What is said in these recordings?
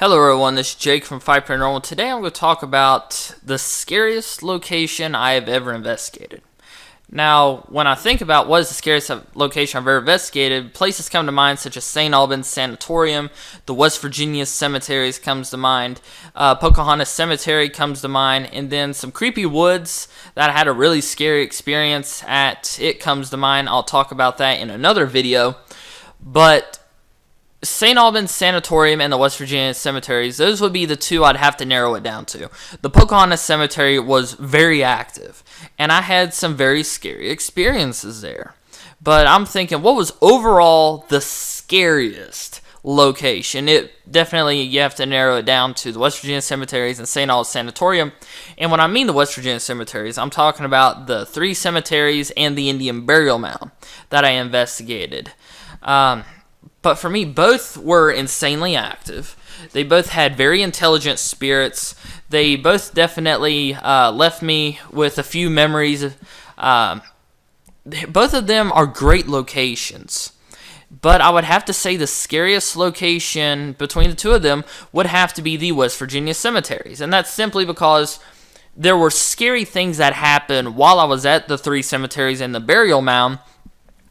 Hello everyone, this is Jake from Fife Paranormal. Today I'm going to talk about the scariest location I have ever investigated. Now, when I think about what is the scariest location I've ever investigated, places come to mind such as St. Albans Sanatorium, the West Virginia cemeteries comes to mind, Pocahontas Cemetery comes to mind, and then some creepy woods that I had a really scary experience at, it comes to mind. I'll talk about that in another video, but St. Albans Sanatorium and the West Virginia cemeteries, those would be the two I'd have to narrow it down to. The Pocahontas Cemetery was very active, and I had some very scary experiences there. But I'm thinking, what was overall the scariest location? It definitely, you have to narrow it down to the West Virginia cemeteries and St. Albans Sanatorium. And when I mean the West Virginia cemeteries, I'm talking about the 3 cemeteries and the Indian burial mound that I investigated. But for me, both were insanely active. They both had very intelligent spirits. They both definitely left me with a few memories. Both of them are great locations. But I would have to say the scariest location between the two of them would have to be the West Virginia cemeteries. And that's simply because there were scary things that happened while I was at the 3 cemeteries and the burial mound.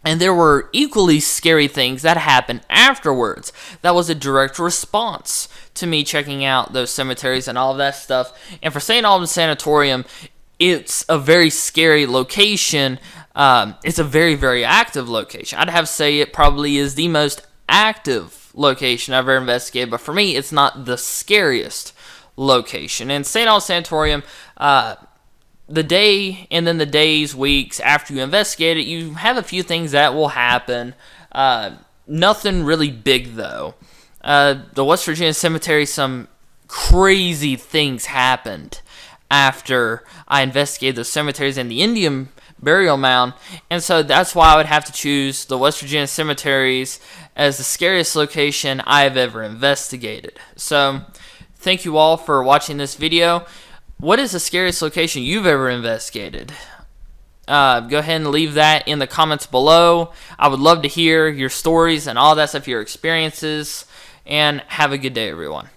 And there were equally scary things that happened afterwards. That was a direct response to me checking out those cemeteries and all of that stuff. And for St. Albans Sanatorium, it's a very scary location. It's a very, very active location. I'd have to say it probably is the most active location I've ever investigated. But for me, it's not the scariest location. And St. Albans Sanatorium, the day and then the days, weeks after you investigate it, you have a few things that will happen. Nothing really big, though. The West Virginia Cemetery, some crazy things happened after I investigated the cemeteries and the Indian burial mound. And so that's why I would have to choose the West Virginia cemeteries as the scariest location I've ever investigated. So thank you all for watching this video. What is the scariest location you've ever investigated? Go ahead and leave that in the comments below. I would love to hear your stories and all that stuff, your experiences. And have a good day, everyone.